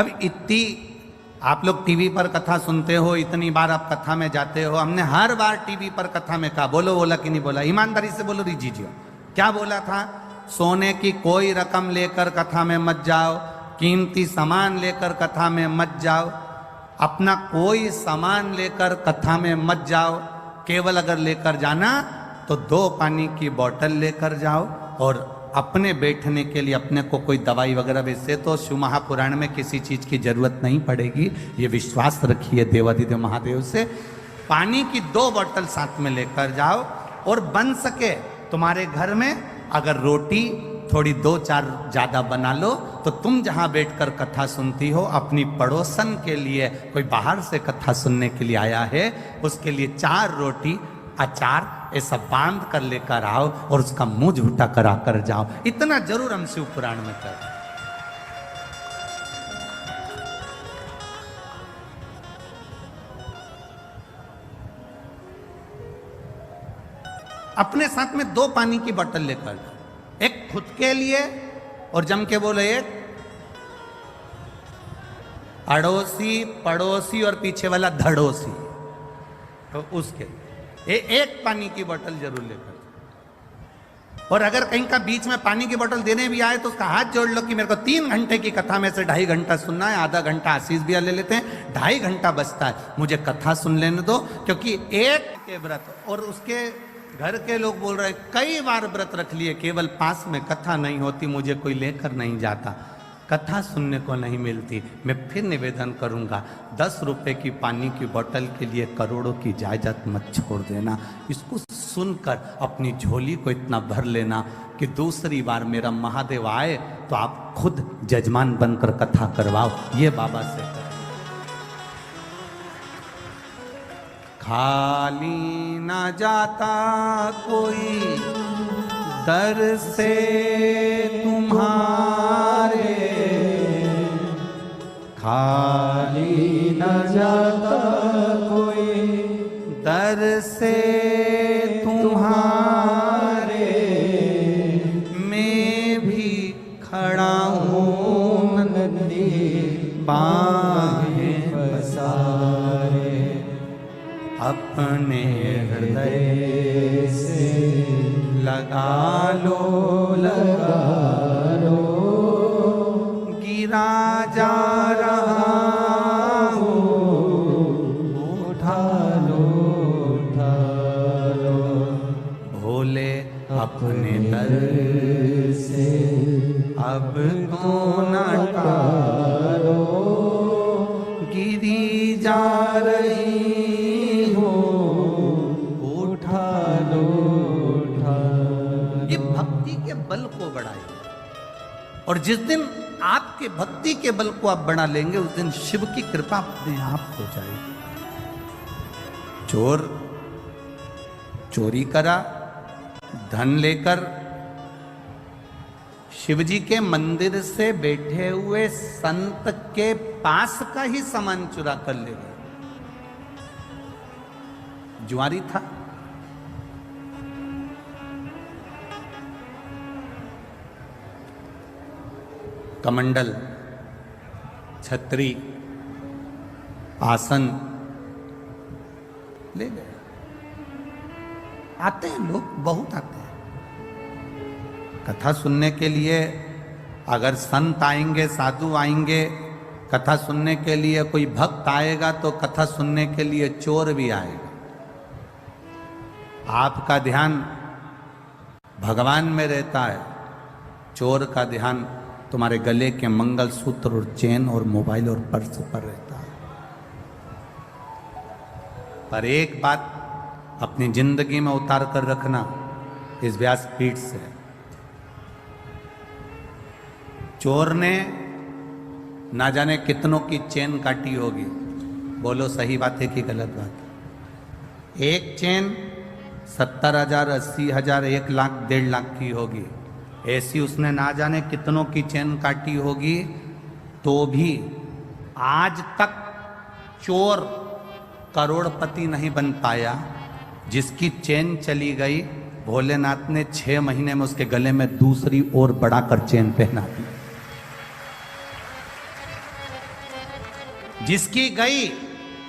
अब इतनी आप लोग टीवी पर कथा सुनते हो, इतनी बार आप कथा में जाते हो, हमने हर बार टीवी पर कथा में कहा, बोला कि नहीं बोला, ईमानदारी से बोलो रिजीजियो, क्या बोला था? सोने की कोई रकम लेकर कथा में मत जाओ, कीमती सामान लेकर कथा में मत जाओ, अपना कोई सामान लेकर कथा में मत जाओ, केवल अगर लेकर जाना तो 2 पानी की बोतल लेकर जाओ, और अपने बैठने के लिए अपने को कोई दवाई वगैरह, वैसे तो शिव महापुराण में किसी चीज की जरूरत नहीं पड़ेगी, ये विश्वास रखिए देवादिदेव महादेव से। पानी की 2 बोतल साथ में लेकर जाओ, और बन सके तुम्हारे घर में अगर रोटी थोड़ी 2-4 ज्यादा बना लो, तो तुम जहां बैठकर कथा सुनती हो, अपनी पड़ोसन के लिए, कोई बाहर से कथा सुनने के लिए आया है, उसके लिए 4 रोटी अचार ऐसा बांध कर लेकर आओ, और उसका मुंह झूठा करा कर जाओ। इतना जरूर हम शिव पुराण में कर। अपने साथ में 2 पानी की बोतल लेकर जाओ, एक खुद के लिए, और जम के बोले एक अड़ोसी पड़ोसी और पीछे वाला धड़ोसी, तो उसके एक पानी की बोतल जरूर लेकर। और अगर कहीं का बीच में पानी की बोतल देने भी आए तो उसका हाथ जोड़ लो कि मेरे को 3 घंटे की कथा में से 2.5 घंटा सुनना है, आधा घंटा आशीष भी ले लेते हैं, 2.5 घंटा बचता है, मुझे कथा सुन लेने दो। क्योंकि एक के व्रत, और उसके घर के लोग बोल रहे कई बार व्रत रख लिए, केवल पास में कथा नहीं होती, मुझे कोई लेकर नहीं जाता, कथा सुनने को नहीं मिलती। मैं फिर निवेदन करूंगा, 10 रुपए की पानी की बोतल के लिए करोड़ों की जायदाद मत छोड़ देना। इसको सुनकर अपनी झोली को इतना भर लेना कि दूसरी बार मेरा महादेव आए तो आप खुद जजमान बनकर कथा करवाओ। ये बाबा से खाली ना जाता कोई दर से तुम्हारे, खाली न जाता कोई दर से तुम्हारे, मैं भी खड़ा हूँ नंदी बाहें पसारे, अपने हृदय से लगा लो गिरा जा रहा हूँ, उठा लो भोले अपने दर से अब तो न टालो, गिरी जा रही हो, उठा लो। ये भक्ति के बल को बढ़ाए, और जिस दिन आपके भक्ति के बल को आप बढ़ा लेंगे, उस दिन शिव की कृपा अपने आप हो जाएगी। चोर चोरी करा, धन लेकर शिवजी के मंदिर से बैठे हुए संत के पास का ही सामान चुरा कर ले गए। जुआरी था, कमंडल, छतरी, आसन ले गए। आते हैं लोग, बहुत आते हैं कथा सुनने के लिए। अगर संत आएंगे, साधु आएंगे कथा सुनने के लिए, कोई भक्त आएगा तो कथा सुनने के लिए चोर भी आएगा। आपका ध्यान भगवान में रहता है, चोर का ध्यान तुम्हारे गले के मंगलसूत्र और चेन और मोबाइल और पर्स पर रहता है। पर एक बात अपनी जिंदगी में उतार कर रखना इस व्यासपीठ से, चोर ने ना जाने कितनों की चेन काटी होगी, बोलो सही बात है कि गलत बात है। एक चेन 70,000, 80,000, 1 लाख, 1.5 लाख की होगी, ऐसी उसने ना जाने कितनों की चेन काटी होगी। तो भी आज तक चोर करोड़पति नहीं बन पाया। जिसकी चेन चली गई, भोलेनाथ ने 6 महीने में उसके गले में दूसरी और बढ़ाकर चेन पहना दी। जिसकी गई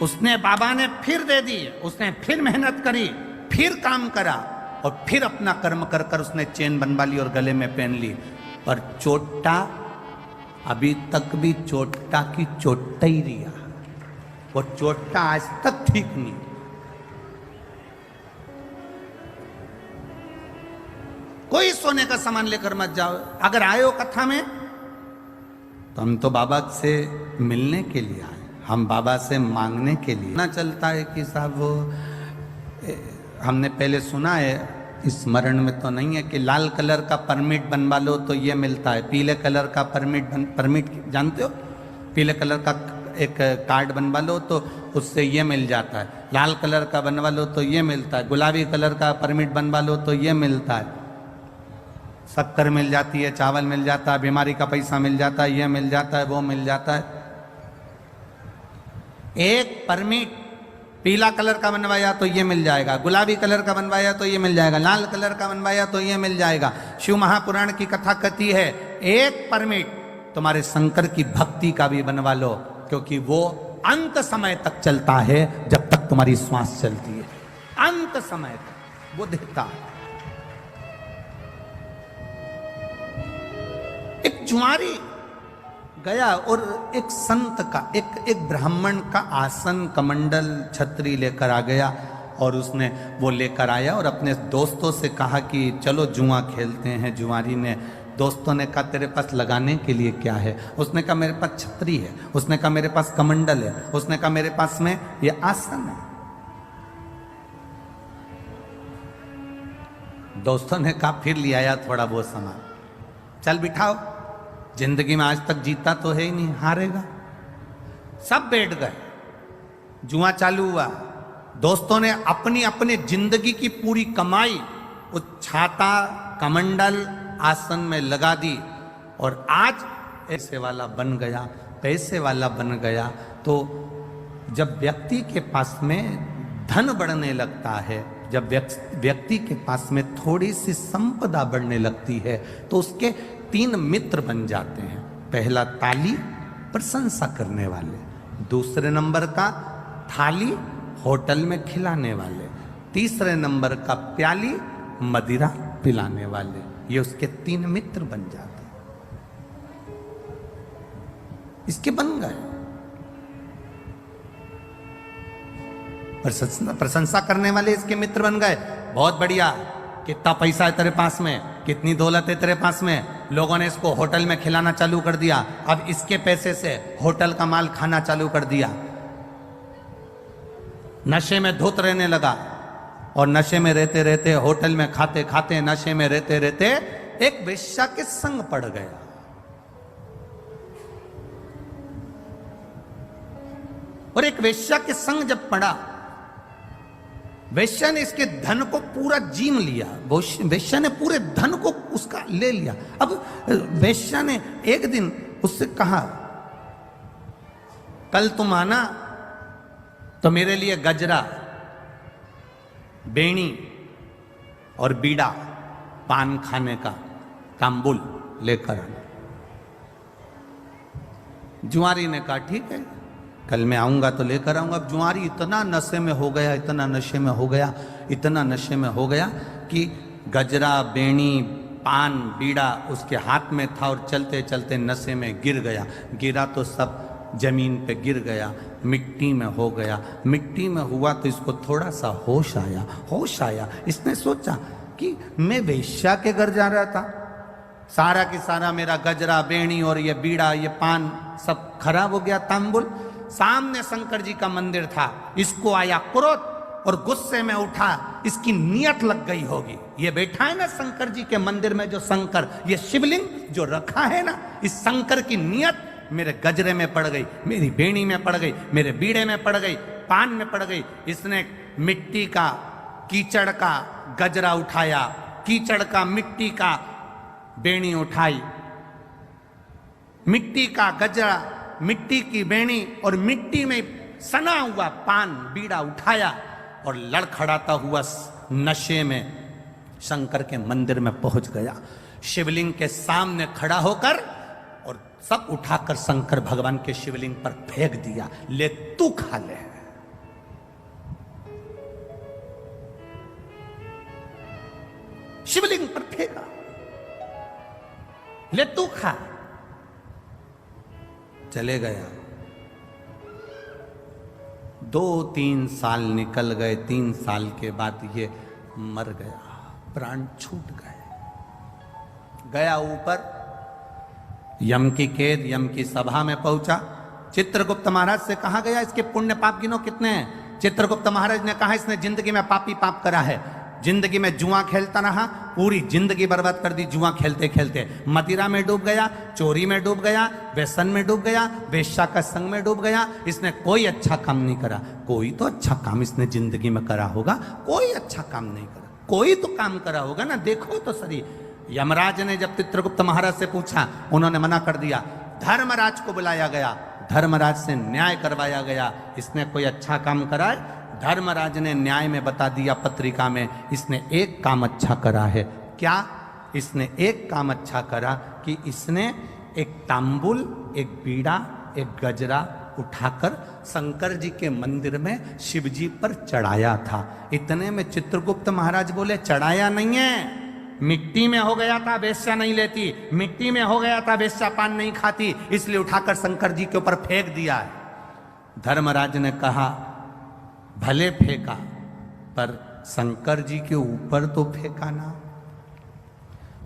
उसने बाबा ने फिर दे दी, उसने फिर मेहनत करी, फिर काम करा और फिर अपना कर्म कर कर उसने चेन बनवा ली और गले में पहन ली। पर चोटा अभी तक भी चोटा की चोटा ही रिया, वो चोटा आज तक ठीक नहीं। कोई सोने का सामान लेकर मत जाओ। अगर आए हो कथा में तो हम तो बाबा से मिलने के लिए आए, हम बाबा से मांगने के लिए ना चलता है कि साहब वो हमने पहले सुना है, स्मरण में तो नहीं है कि लाल कलर का परमिट बनवा लो तो ये मिलता है, पीले कलर का परमिट जानते हो, पीले कलर का एक कार्ड बनवा लो तो उससे ये मिल जाता है, लाल कलर का बनवा लो तो ये मिलता है, गुलाबी कलर का परमिट बनवा लो तो ये मिलता है, शक्कर मिल जाती है, चावल मिल जाता है, बीमारी का पैसा मिल जाता है, ये मिल जाता है, वो मिल जाता है। एक परमिट पीला कलर का बनवाया तो ये मिल जाएगा, गुलाबी कलर का बनवाया तो ये मिल जाएगा, लाल कलर का बनवाया तो ये मिल जाएगा। शिव महापुराण की कथा कहती है एक परमिट तुम्हारे शंकर की भक्ति का भी बनवा लो, क्योंकि वो अंत समय तक चलता है, जब तक तुम्हारी श्वास चलती है, अंत समय तक वो देता है। एक जुआरी गया और एक संत का एक ब्राह्मण का आसन कमंडल छतरी लेकर आ गया और उसने वो लेकर आया और अपने दोस्तों से कहा कि चलो जुआ खेलते हैं। जुआरी ने, दोस्तों ने कहा तेरे पास लगाने के लिए क्या है? उसने कहा मेरे पास छतरी है, उसने कहा मेरे पास कमंडल है, उसने कहा मेरे पास में ये आसन है। दोस्तों ने कहा फिर ले आया थोड़ा बहुत सामान, चल बिठाओ, जिंदगी में आज तक जीता तो है ही नहीं, हारेगा। सब बैठ गए, जुआ चालू हुआ। दोस्तों ने अपनी अपनी जिंदगी की पूरी कमाई उस छाता कमंडल आसन में लगा दी और आज पैसे वाला बन गया, पैसे वाला बन गया। तो जब व्यक्ति के पास में धन बढ़ने लगता है, जब व्यक्ति के पास में थोड़ी सी संपदा बढ़ने लगती है, तो उसके 3 मित्र बन जाते हैं। पहला ताली, प्रशंसा करने वाले, दूसरे नंबर का थाली, होटल में खिलाने वाले, तीसरे नंबर का प्याली, मदिरा पिलाने वाले। ये उसके 3 मित्र बन जाते हैं, इसके बन गए। प्रशंसा करने वाले इसके मित्र बन गए, बहुत बढ़िया, कितना पैसा है तेरे पास में, कितनी दौलत है तेरे पास में। लोगों ने इसको होटल में खिलाना चालू कर दिया, अब इसके पैसे से होटल का माल खाना चालू कर दिया। नशे में धुत रहने लगा और नशे में रहते रहते, होटल में खाते खाते, नशे में रहते रहते एक वेश्या के संग पड़ गया। और एक वेश्या के संग जब पड़ा, वेश्या ने इसके धन को पूरा जीम लिया, वेश्या ने पूरे धन को उसका ले लिया। अब वेश्या ने एक दिन उससे कहा कल तुम आना तो मेरे लिए गजरा, बेणी और बीड़ा, पान खाने का तांबुल लेकर आना। जुआरी ने कहा ठीक है, कल मैं आऊंगा तो लेकर आऊंगा। अब जुआरी इतना नशे में हो गया, इतना नशे में हो गया, इतना नशे में हो गया कि गजरा, बेणी, पान, बीड़ा उसके हाथ में था और चलते चलते नशे में गिर गया। गिरा तो सब जमीन पे गिर गया, मिट्टी में हो गया। मिट्टी में हुआ तो इसको थोड़ा सा होश आया। होश आया, इसने सोचा कि मैं वेश्या के घर जा रहा था, सारा की सारा मेरा गजरा, बेणी और ये बीड़ा, ये पान सब खराब हो गया, तांबुल। सामने शंकर जी का मंदिर था, इसको आया क्रोध और गुस्से में उठा, इसकी नियत लग गई होगी। ये बैठा है ना शंकर जी के मंदिर में, जो शंकर, ये शिवलिंग जो रखा है ना, इस शंकर की नियत मेरे गजरे में पड़ गई, मेरी बेणी में पड़ गई, मेरे बीड़े में पड़ गई, पान में पड़ गई। इसने मिट्टी का, कीचड़ का गजरा उठाया, कीचड़ का, मिट्टी का बेणी उठाई, मिट्टी का गजरा, मिट्टी की बेणी और मिट्टी में सना हुआ पान, बीड़ा उठाया और लड़खड़ाता हुआ नशे में शंकर के मंदिर में पहुंच गया। शिवलिंग के सामने खड़ा होकर और सब उठाकर शंकर भगवान के शिवलिंग पर फेंक दिया। ले तू खा ले। शिवलिंग पर फेंका, ले तू खा। चले गया। 2-3 साल निकल गए। 3 साल के बाद ये मर गया, प्राण छूट गए। गया ऊपर, यम की कैद, यम की सभा में पहुंचा। चित्रगुप्त महाराज से कहा गया इसके पुण्य पाप गिनो कितने हैं। चित्रगुप्त महाराज ने कहा इसने जिंदगी में पापी पाप करा है। जिंदगी में जुआ खेलता रहा, पूरी जिंदगी बर्बाद कर दी जुआ खेलते खेलते। मदिरा में डूब गया, चोरी में डूब गया, व्यसन में डूब गया, वेश्या का संग में डूब गया। इसने कोई अच्छा काम नहीं करा। कोई तो अच्छा काम इसने जिंदगी में करा होगा, कोई अच्छा काम नहीं करा। कोई तो काम करा होगा ना, देखो तो सही। यमराज ने जब चित्रगुप्त महाराज से पूछा, उन्होंने मना कर दिया। धर्मराज को बुलाया गया, धर्मराज से न्याय करवाया गया। इसने कोई अच्छा काम करा है? धर्मराज ने न्याय में बता दिया पत्रिका में, इसने एक काम अच्छा करा है। क्या? इसने एक काम अच्छा करा कि इसने एक तांबुल, एक बीड़ा, एक गजरा उठाकर शंकर जी के मंदिर में शिव जी पर चढ़ाया था। इतने में चित्रगुप्त महाराज बोले चढ़ाया नहीं है, मिट्टी में हो गया था, वेश्या नहीं लेती। मिट्टी में हो गया था, वेश्या पान नहीं खाती, इसलिए उठाकर शंकर जी के ऊपर फेंक दिया है। धर्मराज ने कहा भले फेंका, पर शंकर जी के ऊपर तो फेंका ना।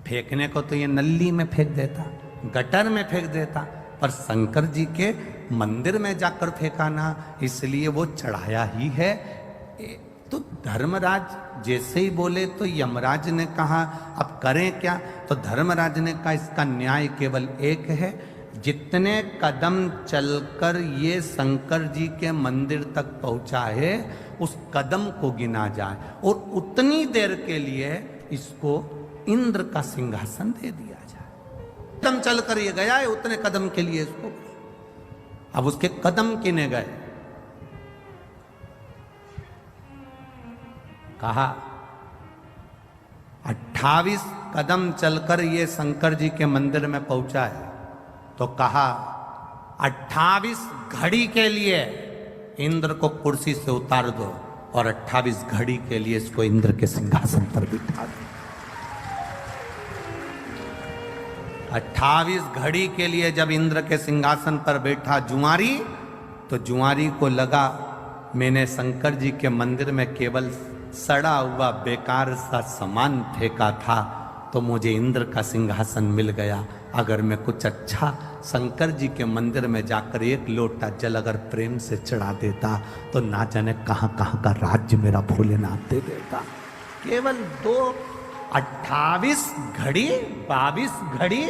फेंकने को तो ये नल्ली में फेंक देता, गटर में फेंक देता, पर शंकर जी के मंदिर में जाकर फेंका ना, इसलिए वो चढ़ाया ही है। तो धर्मराज जैसे ही बोले तो यमराज ने कहा अब करें क्या? तो धर्मराज ने कहा इसका न्याय केवल एक है, जितने कदम चलकर ये शंकर जी के मंदिर तक पहुंचा है उस कदम को गिना जाए, और उतनी देर के लिए इसको इंद्र का सिंहासन दे दिया जाए। कदम चलकर ये गया है, उतने कदम के लिए इसको, अब उसके कदम गिने गए। कहा 28 कदम चलकर ये शंकर जी के मंदिर में पहुंचा है, तो कहा 28 घड़ी के लिए इंद्र को कुर्सी से उतार दो और 28 घड़ी के लिए इसको इंद्र के सिंहासन पर बिठा दो। 28 घड़ी के लिए जब इंद्र के सिंहासन पर बैठा जुआरी, तो जुआरी को लगा मैंने शंकर जी के मंदिर में केवल सड़ा हुआ बेकार सा सामान फेंका था, तो मुझे इंद्र का सिंहासन मिल गया। अगर मैं कुछ अच्छा शंकर जी के मंदिर में जाकर एक लोटा जल अगर प्रेम से चढ़ा देता, तो ना जाने कहां कहां का राज्य मेरा भोलेनाथ दे देता। केवल 28 घड़ी 22 घड़ी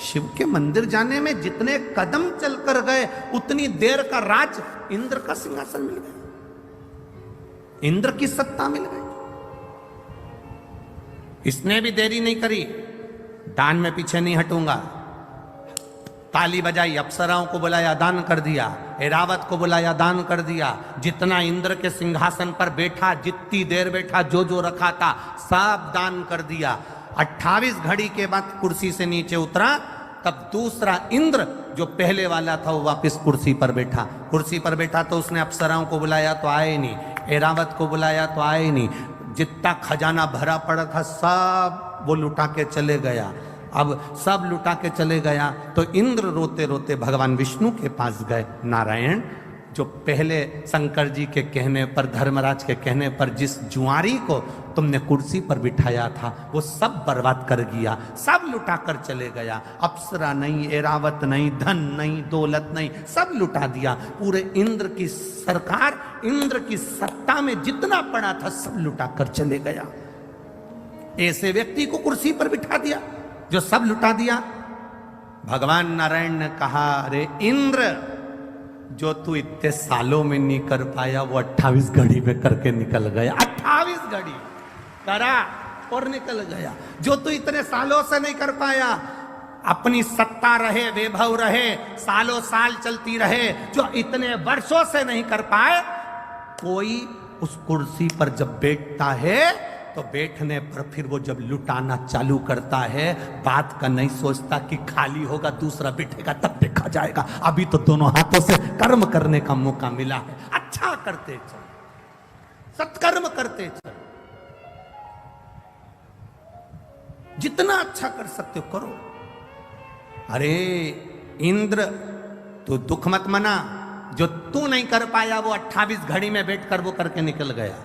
शिव के मंदिर जाने में जितने कदम चलकर गए, उतनी देर का राज इंद्र का सिंहासन मिल गया, इंद्र की सत्ता मिल गई। इसने भी देरी नहीं करी, दान में पीछे नहीं हटूंगा। ताली बजाई, अप्सराओं को बुलाया, दान कर दिया। ऐरावत को बुलाया, दान कर दिया। जितना इंद्र के सिंहासन पर बैठा, जितनी देर बैठा, जो जो रखा था सब दान कर दिया। 28 घड़ी के बाद कुर्सी से नीचे उतरा, तब दूसरा इंद्र जो पहले वाला था वो वापस कुर्सी पर बैठा। कुर्सी पर बैठा तो उसने अप्सराओं को बुलाया तो आए नहीं, ऐरावत को बुलाया तो आए नहीं। जितना खजाना भरा पड़ा था सब वो लुटा के चले गया। अब सब लुटा के चले गया तो इंद्र रोते रोते भगवान विष्णु के पास गए। नारायण, जो पहले शंकर जी के कहने पर, धर्मराज के कहने पर जिस जुआरी को तुमने कुर्सी पर बिठाया था वो सब बर्बाद कर गया, सब लुटा कर चले गया। अप्सरा नहीं, ऐरावत नहीं, धन नहीं, दौलत नहीं, सब लुटा दिया। पूरे इंद्र की सरकार, इंद्र की सत्ता में जितना पड़ा था सब लुटा कर चले गया। ऐसे व्यक्ति को कुर्सी पर बिठा दिया जो सब लुटा दिया। भगवान नारायण ने कहा अरे इंद्र, जो तू इतने सालों में नहीं कर पाया वो 28 घड़ी में करके निकल गया। 28 घड़ी करा और निकल गया। जो तू इतने सालों से नहीं कर पाया, अपनी सत्ता रहे, वैभव रहे, सालों साल चलती रहे, जो इतने वर्षों से नहीं कर पाए, कोई उस कुर्सी पर जब बैठता है तो बैठने पर फिर वो जब लुटाना चालू करता है, बात का नहीं सोचता कि खाली होगा दूसरा बैठेगा तब देखा जाएगा, अभी तो दोनों हाथों से कर्म करने का मौका मिला है। अच्छा करते चल, सत्कर्म करते चल, जितना अच्छा कर सकते हो करो। अरे इंद्र, तू दुख मत मना, जो तू नहीं कर पाया वो 28 घड़ी में बैठ कर वो करके निकल गया।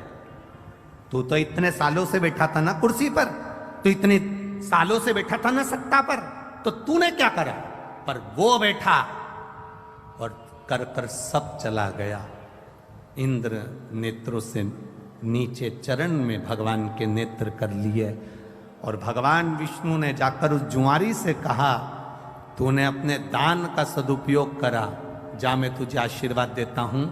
तू तो इतने सालों से बैठा था ना कुर्सी पर, तू इतने सालों से बैठा था ना सत्ता पर, तो तूने क्या करा? पर वो बैठा और कर कर सब चला गया। इंद्र नेत्रों से नीचे चरण में भगवान के नेत्र कर लिए और भगवान विष्णु ने जाकर उस जुआरी से कहा, तूने अपने दान का सदुपयोग करा, जा मैं तुझे आशीर्वाद देता हूं।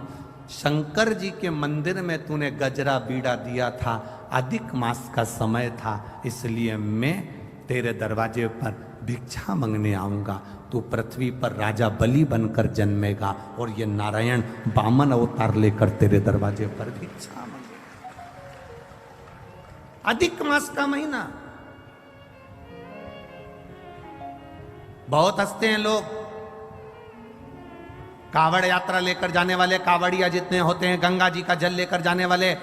शंकर जी के मंदिर में तूने गजरा बीड़ा दिया था, अधिक मास का समय था, इसलिए मैं तेरे दरवाजे पर भिक्षा मांगने आऊंगा। तू पृथ्वी पर राजा बलि बनकर जन्मेगा और ये नारायण वामन अवतार लेकर तेरे दरवाजे पर भिक्षा मांगेगा। अधिक मास का महीना। बहुत हंसते हैं लोग, कावड़ यात्रा लेकर जाने वाले कावड़िया जितने होते हैं, गंगा जी का जल लेकर जाने वाले,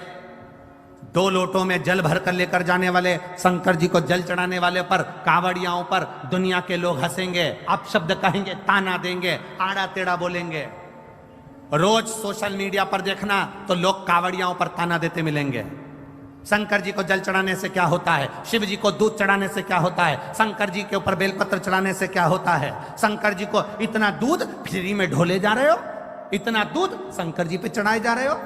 2 लोटों में जल भरकर लेकर जाने वाले, शंकर जी को जल चढ़ाने वाले पर, कावड़ियाओं पर दुनिया के लोग हंसेंगे, अपशब्द कहेंगे, ताना देंगे, आड़ा टेढ़ा बोलेंगे। रोज सोशल मीडिया पर देखना तो लोग कावड़ियाओं पर ताना देते मिलेंगे। शंकर जी को जल चढ़ाने से क्या होता है, शिव जी को दूध चढ़ाने से क्या होता है, शंकर जी के ऊपर बेलपत्र चढ़ाने से क्या होता है, शंकर जी को इतना दूध फ्री में ढोले जा रहे हो, इतना दूध शंकर जी पे चढ़ाए जा रहे हो।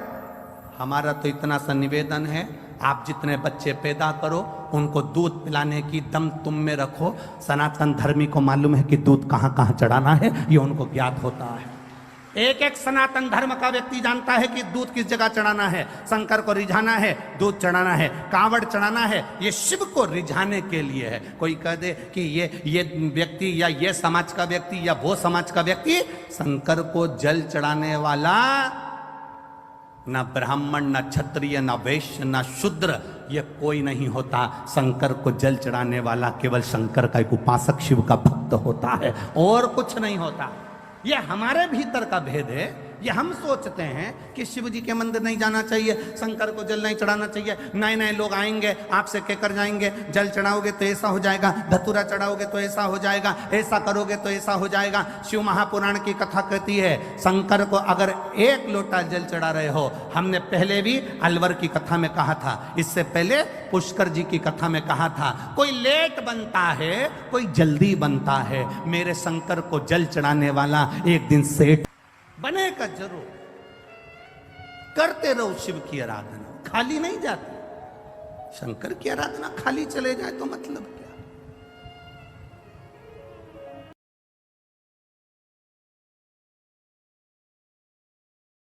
हमारा तो इतना सा निवेदन है, आप जितने बच्चे पैदा करो उनको दूध पिलाने की दम तुम में रखो। सनातन धर्मी को मालूम है कि दूध कहाँ कहाँ चढ़ाना है, ये उनको ज्ञात होता है। एक एक सनातन धर्म का व्यक्ति जानता है कि दूध किस जगह चढ़ाना है, शंकर को रिझाना है, दूध चढ़ाना है, कावड़ चढ़ाना है, ये शिव को रिझाने के लिए है। कोई कह दे कि ये व्यक्ति या ये समाज का व्यक्ति या वो समाज का व्यक्ति, शंकर को जल चढ़ाने वाला ना ब्राह्मण, ना क्षत्रिय, ना वैश्य, ना शूद्र, ये कोई नहीं होता। शंकर को जल चढ़ाने वाला केवल शंकर का एक उपासक, शिव का भक्त होता है, और कुछ नहीं होता। ये हमारे भीतर का भेद है। ये हम सोचते हैं कि शिव जी के मंदिर नहीं जाना चाहिए, शंकर को जल नहीं चढ़ाना चाहिए, नए नए लोग आएंगे आपसे कहकर जाएंगे जल चढ़ाओगे तो ऐसा हो जाएगा, धतूरा चढ़ाओगे तो ऐसा हो जाएगा, ऐसा करोगे तो ऐसा हो जाएगा। शिव महापुराण की कथा कहती है, शंकर को अगर 1 लोटा जल चढ़ा रहे हो, हमने पहले भी अलवर की कथा में कहा था, इससे पहले पुष्कर जी की कथा में कहा था, कोई लेट बनता है कोई जल्दी बनता है, मेरे शंकर को जल चढ़ाने वाला एक दिन सेठ बनेगा जरूर। करते रहो शिव की आराधना, खाली नहीं जाती। शंकर की आराधना खाली चले जाए तो मतलब क्या।